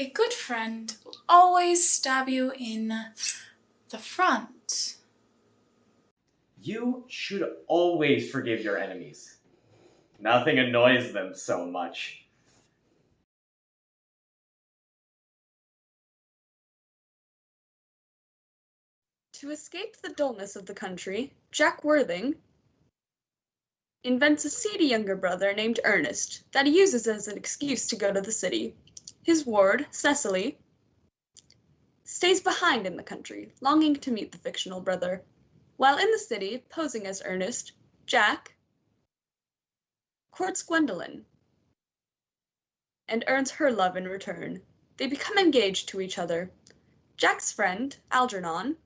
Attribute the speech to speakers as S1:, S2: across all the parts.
S1: A good friend will always stab you in the front.
S2: You should always forgive your enemies. Nothing annoys them so much.
S3: To escape the dullness of the country, Jack Worthing invents a seedy younger brother named Earnest that he uses as an excuse to go to the city. His ward, Cecily, stays behind in the country, longing to meet the fictional brother. While in the city, posing as Earnest, Jack courts Gwendolyn and earns her love in return. They become engaged to each other. Jack's friend, Algernon,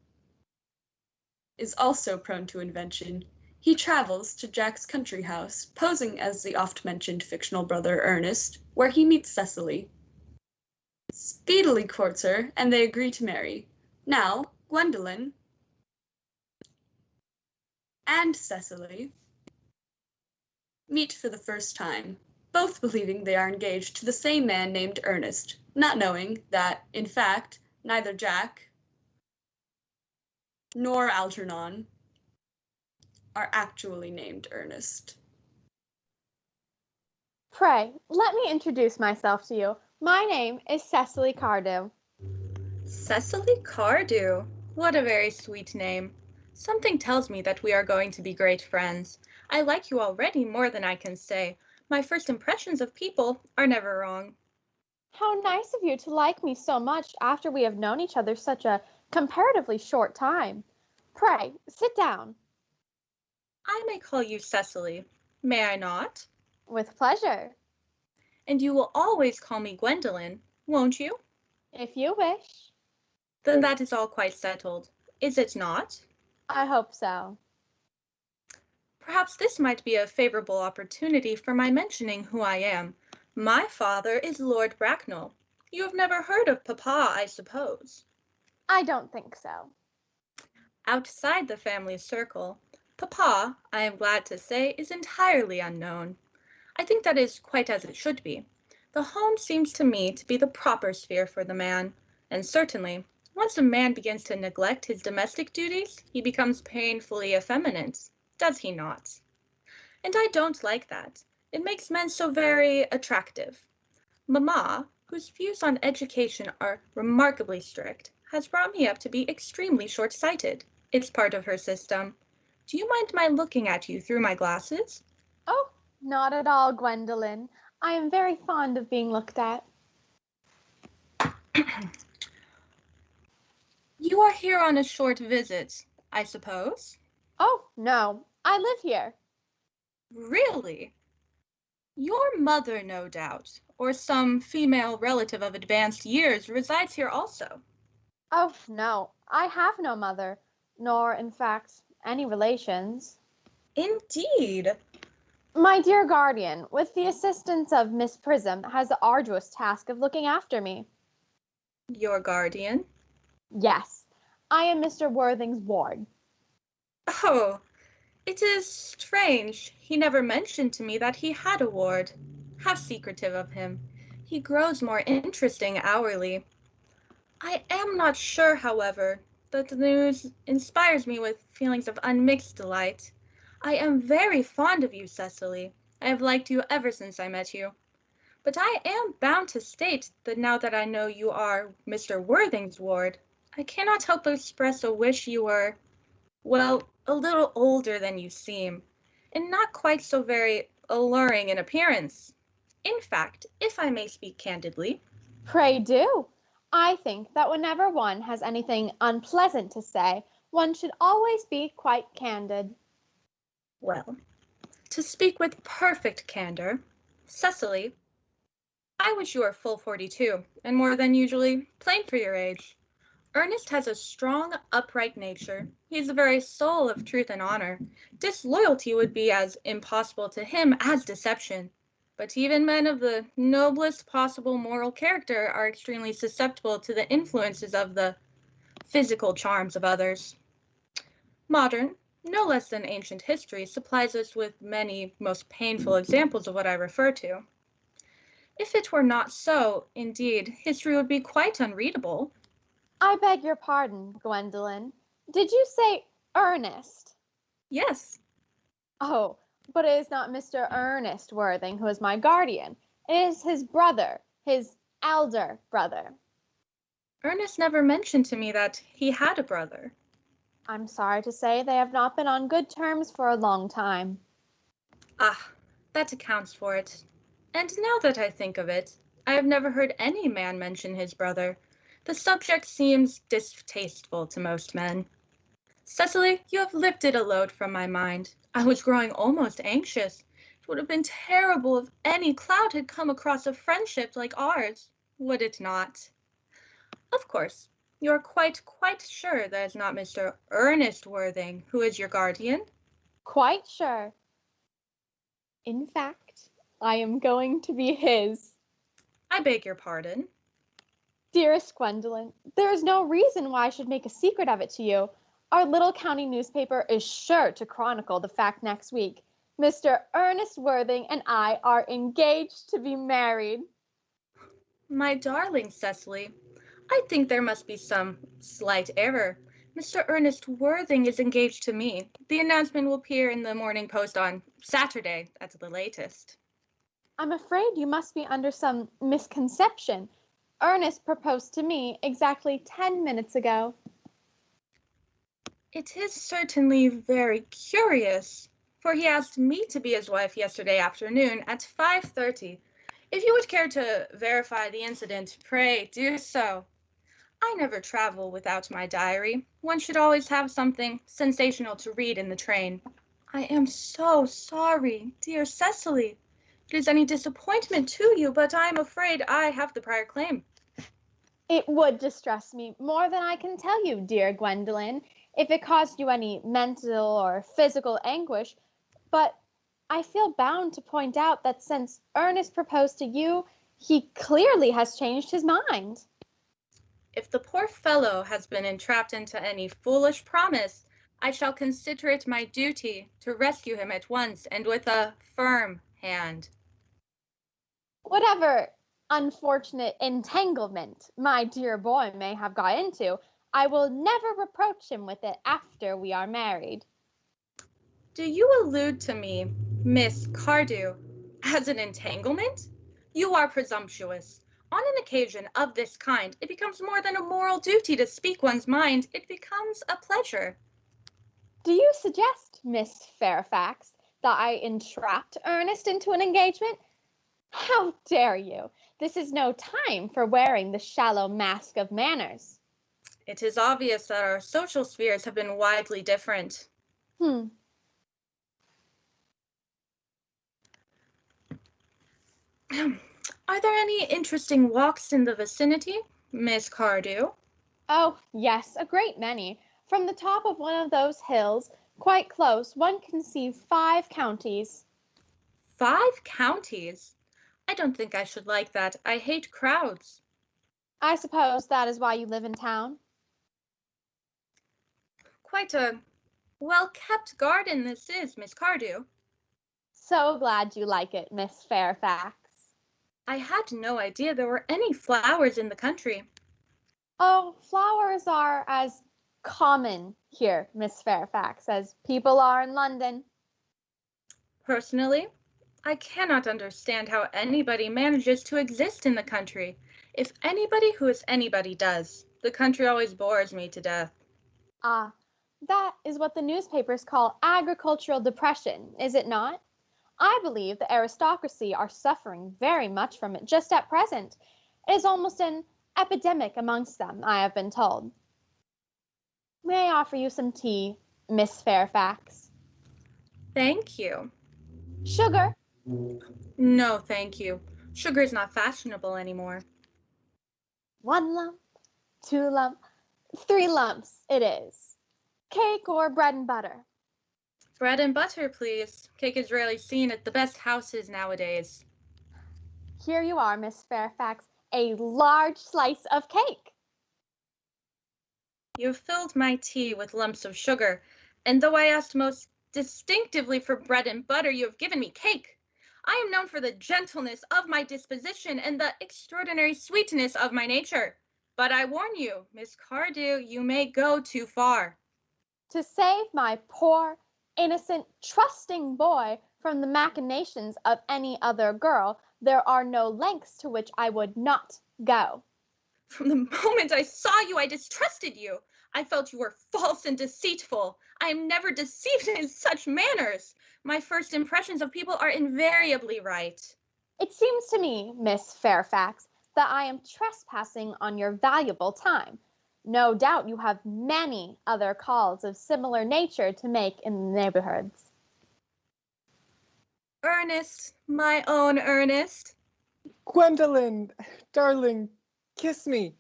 S3: is also prone to invention. He travels to Jack's country house, posing as the oft-mentioned fictional brother Earnest, where he meets Cecily. Speedily courts her, and they agree to marry. Now, Gwendolyn and Cecily meet for the first time, both believing they are engaged to the same man named Earnest, not knowing that, in fact, neither Jack nor Algernon are actually named Earnest.
S4: Pray, let me introduce myself to you. My name is Cecily Cardew.
S5: Cecily Cardew? What a very sweet name. Something tells me that we are going to be great friends. I like you already more than I can say. My first impressions of people are never wrong.
S4: How nice of you to like me so much after we have known each other such a comparatively short time. Pray, sit down.
S5: I may call you Cecily. May I not?
S4: With pleasure.
S5: And you will always call me Gwendolyn, won't you?
S4: If you wish.
S5: Then that is all quite settled, is it not?
S4: I hope so.
S5: Perhaps this might be a favorable opportunity for my mentioning who I am. My father is Lord Bracknell. You have never heard of Papa, I suppose.
S4: I don't think so.
S5: Outside the family circle, Papa, I am glad to say, is entirely unknown. I think that is quite as it should be. The home seems to me to be the proper sphere for the man, and certainly, once a man begins to neglect his domestic duties, he becomes painfully effeminate, does he not? And I don't like that. It makes men so very attractive. Mamma, whose views on education are remarkably strict, has brought me up to be extremely short-sighted. It's part of her system. Do you mind my looking at you through my glasses?
S4: Oh, not at all, Gwendolyn. I am very fond of being looked at.
S5: You are here on a short visit, I suppose?
S4: Oh, no, I live here.
S5: Really? Your mother, no doubt, or some female relative of advanced years, resides here also.
S4: Oh, no, I have no mother, nor, in fact, any relations.
S5: Indeed.
S4: My dear guardian, with the assistance of Miss Prism, has the arduous task of looking after me.
S5: Your guardian?
S4: Yes, I am Mr. Worthing's ward.
S5: Oh, it is strange. He never mentioned to me that he had a ward. How secretive of him. He grows more interesting hourly. I am not sure, however, that the news inspires me with feelings of unmixed delight. I am very fond of you, Cecily. I have liked you ever since I met you. But I am bound to state that now that I know you are Mr. Worthing's ward, I cannot help but express a wish you were, well, a little older than you seem, and not quite so very alluring in appearance. In fact, if I may speak candidly.
S4: Pray do. I think that whenever one has anything unpleasant to say, one should always be quite candid.
S5: Well, to speak with perfect candor, Cecily, I wish you were full 42, and more than usually plain for your age. Ernest has a strong, upright nature. He is the very soul of truth and honor. Disloyalty would be as impossible to him as deception. But even men of the noblest possible moral character are extremely susceptible to the influences of the physical charms of others. Modern, no less than ancient history, supplies us with many most painful examples of what I refer to. If it were not so, indeed, history would be quite unreadable.
S4: I beg your pardon, Gwendolyn. Did you say Ernest?
S5: Yes,
S4: Oh, but it is not Mr. Ernest Worthing who is my guardian. It is his brother, his elder brother.
S5: Ernest never mentioned to me that he had a brother.
S4: I'm sorry to say they have not been on good terms for a long time.
S5: Ah, that accounts for it. And now that I think of it, I have never heard any man mention his brother. The subject seems distasteful to most men. Cecily, you have lifted a load from my mind. I was growing almost anxious. It would have been terrible if any cloud had come across a friendship like ours, would it not? Of course, you are quite sure that it's not Mr. Ernest Worthing who is your guardian?
S4: Quite sure. In fact, I am going to be his.
S5: I beg your pardon.
S4: Dearest Gwendolyn, there is no reason why I should make a secret of it to you. Our little county newspaper is sure to chronicle the fact next week. Mr. Ernest Worthing and I are engaged to be married.
S5: My darling Cecily, I think there must be some slight error. Mr. Ernest Worthing is engaged to me. The announcement will appear in the Morning Post on Saturday at the latest.
S4: I'm afraid you must be under some misconception. Ernest proposed to me exactly 10 minutes ago.
S5: It is certainly very curious, for he asked me to be his wife yesterday afternoon at 5:30. If you would care to verify the incident, pray do so. I never travel without my diary. One should always have something sensational to read in the train. I am so sorry, dear Cecily. If it is any disappointment to you, but I am afraid I have the prior claim.
S4: It would distress me more than I can tell you, dear Gwendolyn, if it caused you any mental or physical anguish, but I feel bound to point out that since Ernest proposed to you, he clearly has changed his mind.
S5: If the poor fellow has been entrapped into any foolish promise, I shall consider it my duty to rescue him at once and with a firm hand.
S4: Whatever unfortunate entanglement my dear boy may have got into, I will never reproach him with it after we are married.
S5: Do you allude to me, Miss Cardew, as an entanglement? You are presumptuous. On an occasion of this kind, it becomes more than a moral duty to speak one's mind. It becomes a pleasure.
S4: Do you suggest, Miss Fairfax, that I entrapped Ernest into an engagement? How dare you? This is no time for wearing the shallow mask of manners.
S5: It is obvious that our social spheres have been widely different.
S4: Hmm.
S5: Are there any interesting walks in the vicinity, Miss Cardew?
S4: Oh, yes, a great many. From the top of one of those hills, quite close, one can see 5 counties.
S5: 5 counties? I don't think I should like that. I hate crowds.
S4: I suppose that is why you live in town.
S5: Quite a well-kept garden this is, Miss Cardew.
S4: So glad you like it, Miss Fairfax.
S5: I had no idea there were any flowers in the country.
S4: Oh, flowers are as common here, Miss Fairfax, as people are in London.
S5: Personally, I cannot understand how anybody manages to exist in the country. If anybody who is anybody does, the country always bores me to death.
S4: Ah, that is what the newspapers call agricultural depression, is it not? I believe the aristocracy are suffering very much from it just at present. It is almost an epidemic amongst them, I have been told. May I offer you some tea, Miss Fairfax?
S5: Thank you.
S4: Sugar?
S5: No, thank you. Sugar is not fashionable anymore.
S4: 1 lump, 2 lump, 3 lumps it is. Cake or bread and butter?
S5: Bread and butter, please. Cake is rarely seen at the best houses nowadays.
S4: Here you are, Miss Fairfax, a large slice of cake.
S5: You have filled my tea with lumps of sugar, and though I asked most distinctively for bread and butter, you have given me cake. I am known for the gentleness of my disposition and the extraordinary sweetness of my nature. But I warn you, Miss Cardew, you may go too far.
S4: To save my poor, innocent, trusting boy from the machinations of any other girl, there are no lengths to which I would not go.
S5: From the moment I saw you, I distrusted you. I felt you were false and deceitful. I am never deceived in such manners. My first impressions of people are invariably right.
S4: It seems to me, Miss Fairfax, that I am trespassing on your valuable time. No doubt you have many other calls of similar nature to make in the neighborhoods.
S5: Ernest, my own Ernest.
S6: Gwendolyn, darling, kiss me.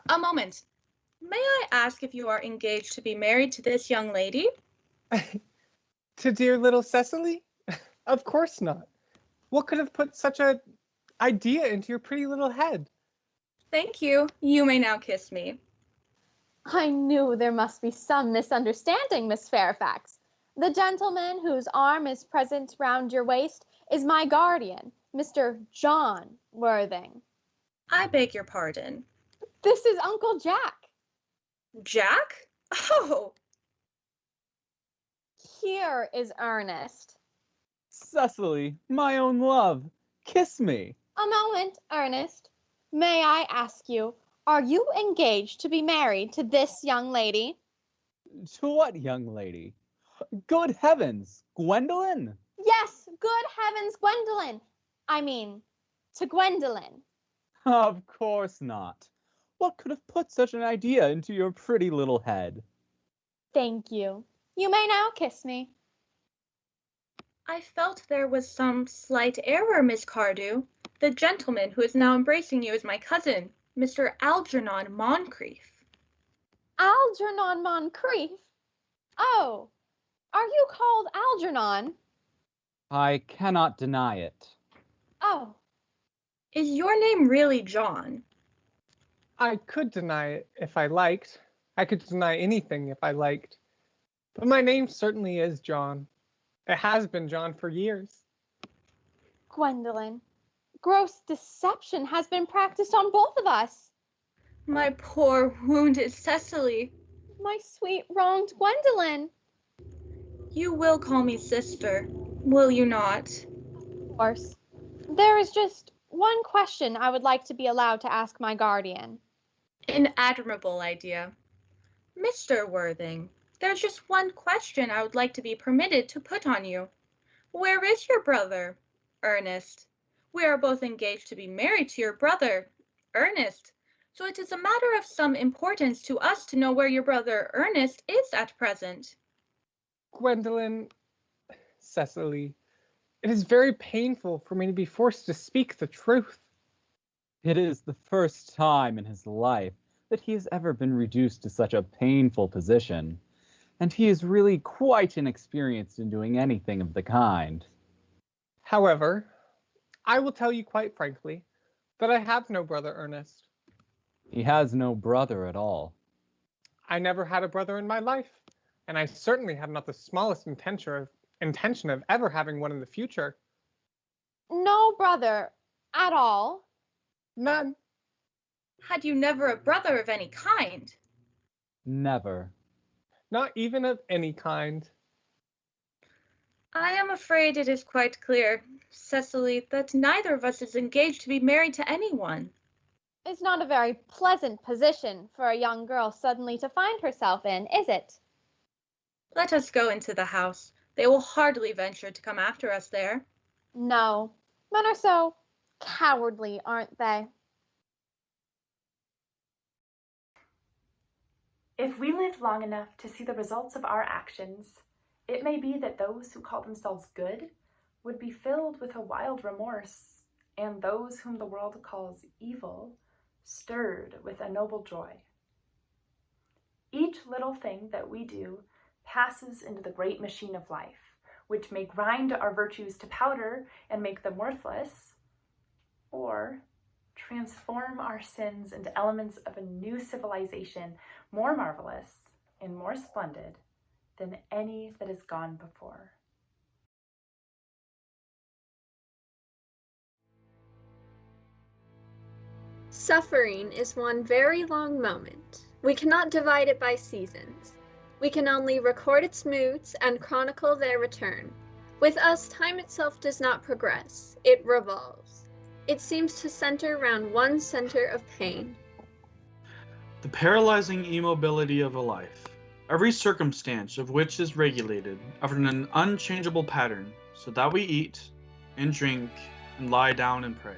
S5: A moment. May I ask if you are engaged to be married to this young lady?
S6: To dear little Cecily? Of course not. What could have put such an idea into your pretty little head?
S5: Thank you. You may now kiss me.
S4: I knew there must be some misunderstanding, Miss Fairfax. The gentleman whose arm is present round your waist is my guardian, Mr. John Worthing.
S5: I beg your pardon.
S4: This is Uncle Jack.
S5: Jack? Oh!
S4: Here is Ernest.
S7: Cecily, my own love, kiss me.
S4: A moment, Ernest. May I ask you, are you engaged to be married to this young lady?
S7: To what young lady? Good heavens, Gwendolyn?
S4: Yes, good heavens, Gwendolyn. I mean, to Gwendolyn.
S7: Of course not. What could have put such an idea into your pretty little head?
S4: Thank you. You may now kiss me.
S5: I felt there was some slight error, Miss Cardew. The gentleman who is now embracing you is my cousin, Mr. Algernon Moncrief.
S4: Algernon Moncrief? Oh, are you called Algernon?
S7: I cannot deny it.
S4: Oh,
S5: Is your name really John?
S6: I could deny it if I liked. I could deny anything if I liked. But my name certainly is John. It has been John for years.
S4: Gwendolyn, gross deception has been practiced on both of us.
S5: My poor wounded Cecily.
S4: My sweet wronged Gwendolyn.
S5: You will call me sister, will you not?
S4: Of course. There is just one question I would like to be allowed to ask my guardian.
S5: An admirable idea. Mr. Worthing, there's just one question I would like to be permitted to put on you. Where is your brother, Ernest? We are both engaged to be married to your brother, Ernest, so it is a matter of some importance to us to know where your brother Ernest is at present.
S6: Gwendolyn, Cecily, it is very painful for me to be forced to speak the truth.
S7: It is the first time in his life that he has ever been reduced to such a painful position, and he is really quite inexperienced in doing anything of the kind.
S6: However, I will tell you quite frankly that I have no brother Ernest.
S7: He has no brother at all.
S6: I never had a brother in my life, and I certainly have not the smallest intention of ever having one in the future.
S4: No brother at all.
S6: None.
S5: Had you never a brother of any kind?
S7: Never.
S6: Not even of any kind.
S5: I am afraid it is quite clear, Cecily, that neither of us is engaged to be married to anyone.
S4: It's not a very pleasant position for a young girl suddenly to find herself in, is it?
S5: Let us go into the house. They will hardly venture to come after us there.
S4: No. Men are so cowardly, aren't they?
S8: If we live long enough to see the results of our actions, it may be that those who call themselves good would be filled with a wild remorse, and those whom the world calls evil stirred with a noble joy. Each little thing that we do passes into the great machine of life, which may grind our virtues to powder and make them worthless, or transform our sins into elements of a new civilization more marvelous and more splendid than any that has gone before.
S4: Suffering is one very long moment. We cannot divide it by seasons. We can only record its moods and chronicle their return. With us, time itself does not progress. It revolves. It seems to center around one center of pain.
S9: The paralyzing immobility of a life, every circumstance of which is regulated after an unchangeable pattern, so that we eat and drink and lie down and pray,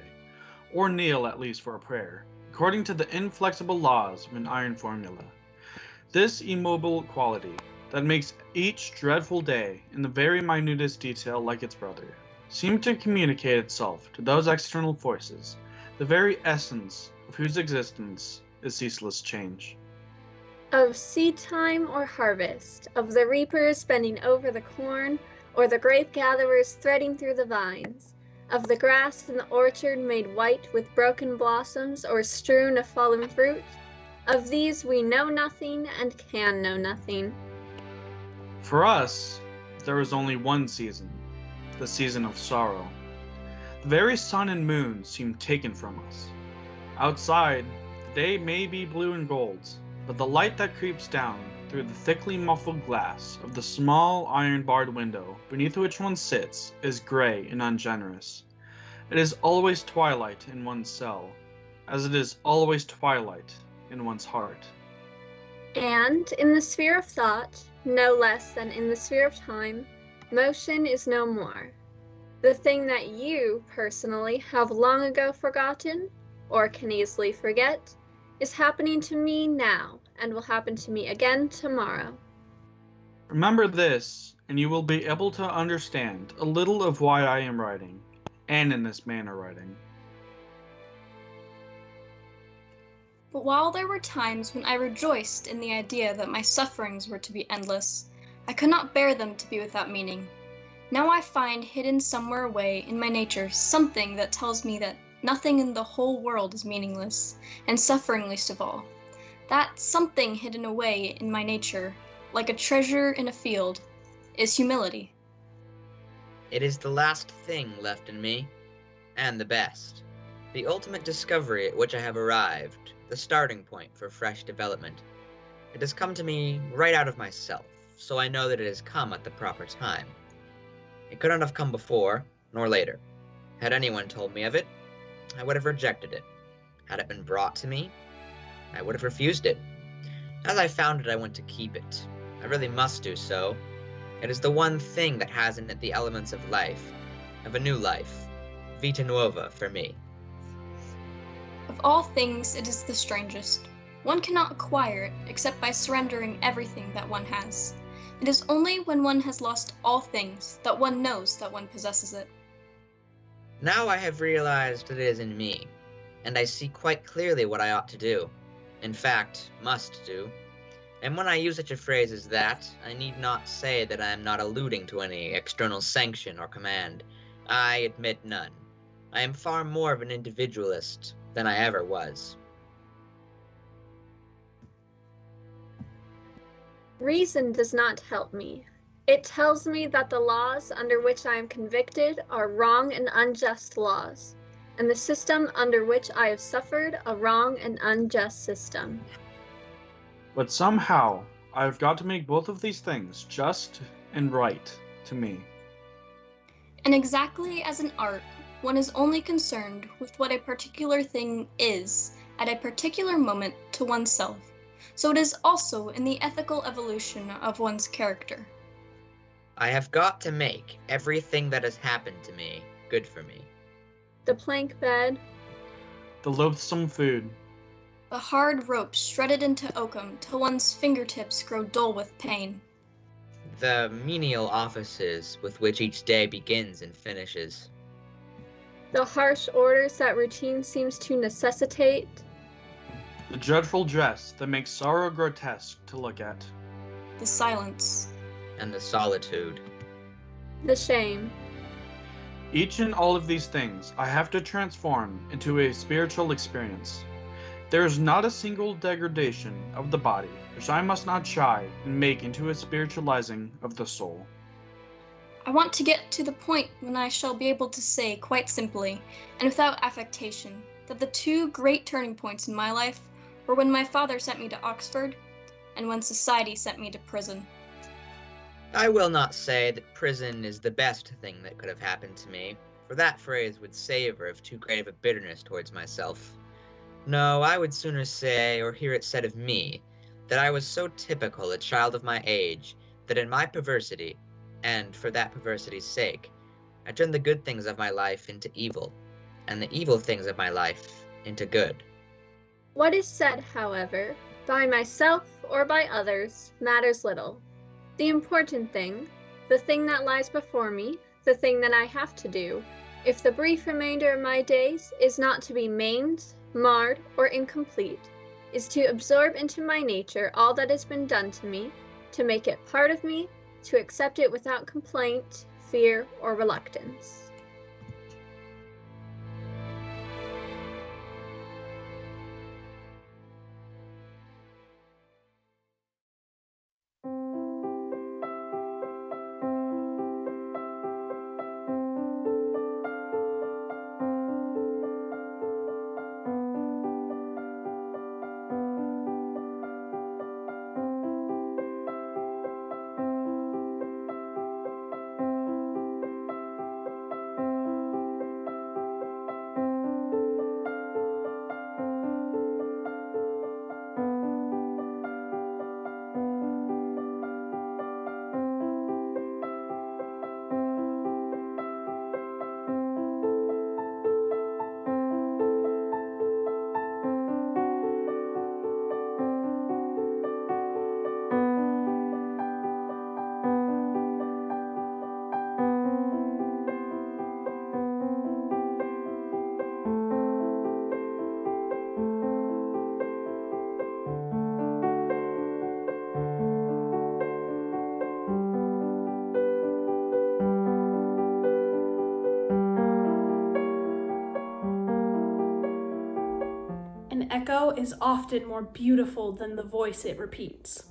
S9: or kneel at least for a prayer, according to the inflexible laws of an iron formula. This immobile quality that makes each dreadful day in the very minutest detail like its brother, seem to communicate itself to those external forces, the very essence of whose existence is ceaseless change.
S4: Of seed time or harvest, of the reapers bending over the corn, or the grape gatherers threading through the vines, of the grass in the orchard made white with broken blossoms or strewn of fallen fruit, of these we know nothing and can know nothing.
S9: For us, there is only one season, the season of sorrow. The very sun and moon seem taken from us. Outside, the day may be blue and gold, but the light that creeps down through the thickly muffled glass of the small iron-barred window beneath which one sits is gray and ungenerous. It is always twilight in one's cell, as it is always twilight in one's heart.
S4: And in the sphere of thought, no less than in the sphere of time, motion is no more. The thing that you, personally, have long ago forgotten, or can easily forget, is happening to me now, and will happen to me again tomorrow.
S9: Remember this, and you will be able to understand a little of why I am writing, and in this manner writing.
S3: But while there were times when I rejoiced in the idea that my sufferings were to be endless, I could not bear them to be without meaning. Now I find hidden somewhere away in my nature something that tells me that nothing in the whole world is meaningless, and suffering least of all. That something hidden away in my nature, like a treasure in a field, is humility.
S10: It is the last thing left in me, and the best. The ultimate discovery at which I have arrived, the starting point for fresh development. It has come to me right out of myself, so I know that it has come at the proper time. It could not have come before, nor later. Had anyone told me of it, I would have rejected it. Had it been brought to me, I would have refused it. As I found it, I want to keep it. I really must do so. It is the one thing that has in it the elements of life, of a new life, vita nuova for me.
S3: Of all things, it is the strangest. One cannot acquire it except by surrendering everything that one has. It is only when one has lost all things that one knows that one possesses it.
S10: Now I have realized that it is in me, and I see quite clearly what I ought to do. In fact, must do. And when I use such a phrase as that, I need not say that I am not alluding to any external sanction or command. I admit none. I am far more of an individualist than I ever was.
S4: Reason does not help me. It tells me that the laws under which I am convicted are wrong and unjust laws, and the system under which I have suffered a wrong and unjust system.
S9: But somehow, I have got to make both of these things just and right to me.
S3: And exactly as in art, one is only concerned with what a particular thing is at a particular moment to oneself, so it is also in the ethical evolution of one's character.
S10: I have got to make everything that has happened to me good for me.
S4: The plank bed,
S9: The loathsome food,
S3: The hard rope shredded into oakum till one's fingertips grow dull with pain.
S10: The menial offices with which each day begins and finishes.
S4: the harsh orders that routine seems to necessitate,
S9: the dreadful dress that makes sorrow grotesque to look at,
S3: The silence.
S10: And the solitude.
S4: the shame.
S9: Each and all of these things I have to transform into a spiritual experience. There is not a single degradation of the body which I must not try and make into a spiritualizing of the soul.
S3: I want to get to the point when I shall be able to say quite simply, and without affectation, that the two great turning points in my life were when my father sent me to Oxford and when society sent me to prison.
S10: I will not say that prison is the best thing that could have happened to me, for that phrase would savor of too great of a bitterness towards myself. No, I would sooner say, or hear it said of me, that I was so typical a child of my age that in my perversity, and for that perversity's sake, I turned the good things of my life into evil, and the evil things of my life into good.
S11: What is said, however, by myself or by others, matters little. The important thing, the thing that lies before me, the thing that I have to do, if the brief remainder of my days is not to be maimed, marred, or incomplete, is to absorb into my nature all that has been done to me, to make it part of me, to accept it without complaint, fear, or reluctance.
S12: An echo is often more beautiful than the voice it repeats.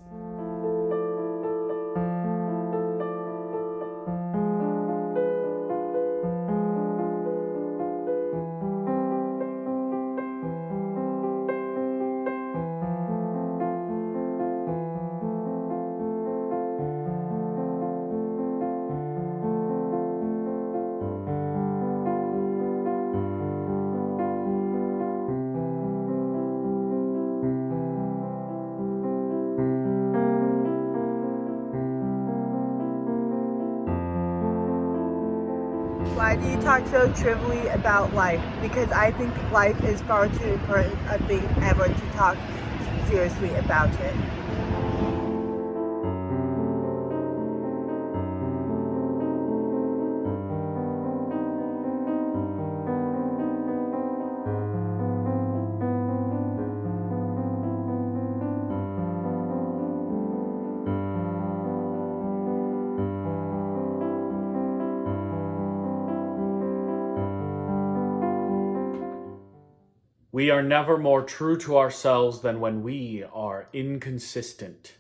S13: Why do you talk so trivially about life? Because I think life is far too important a thing ever to talk seriously about it.
S2: We are never more true to ourselves than when we are inconsistent.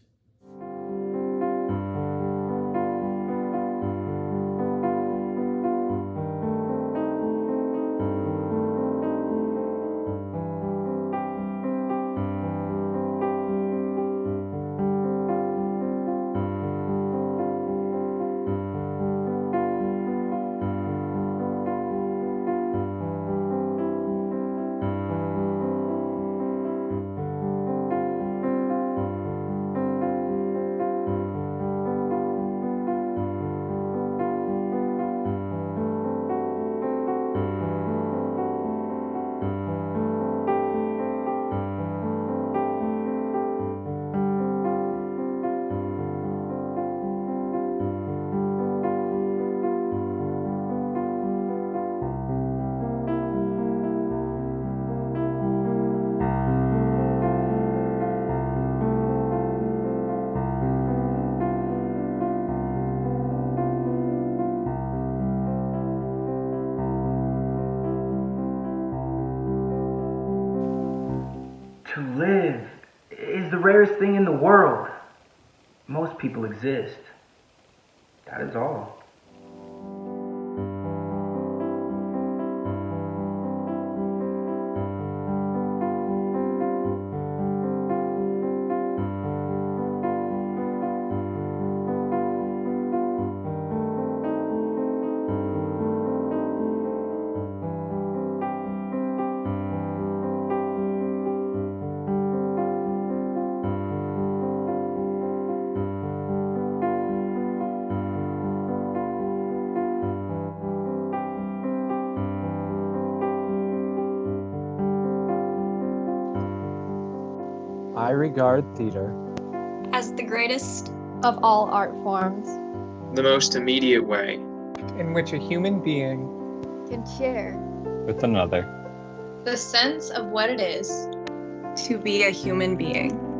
S14: To live is the rarest thing in the world. Most people exist. That is all.
S7: regard theater
S3: as the greatest
S4: of all art forms,
S15: the most immediate way
S6: in which a human being
S4: can share
S7: with another
S16: the sense of what it is
S5: to be a human being.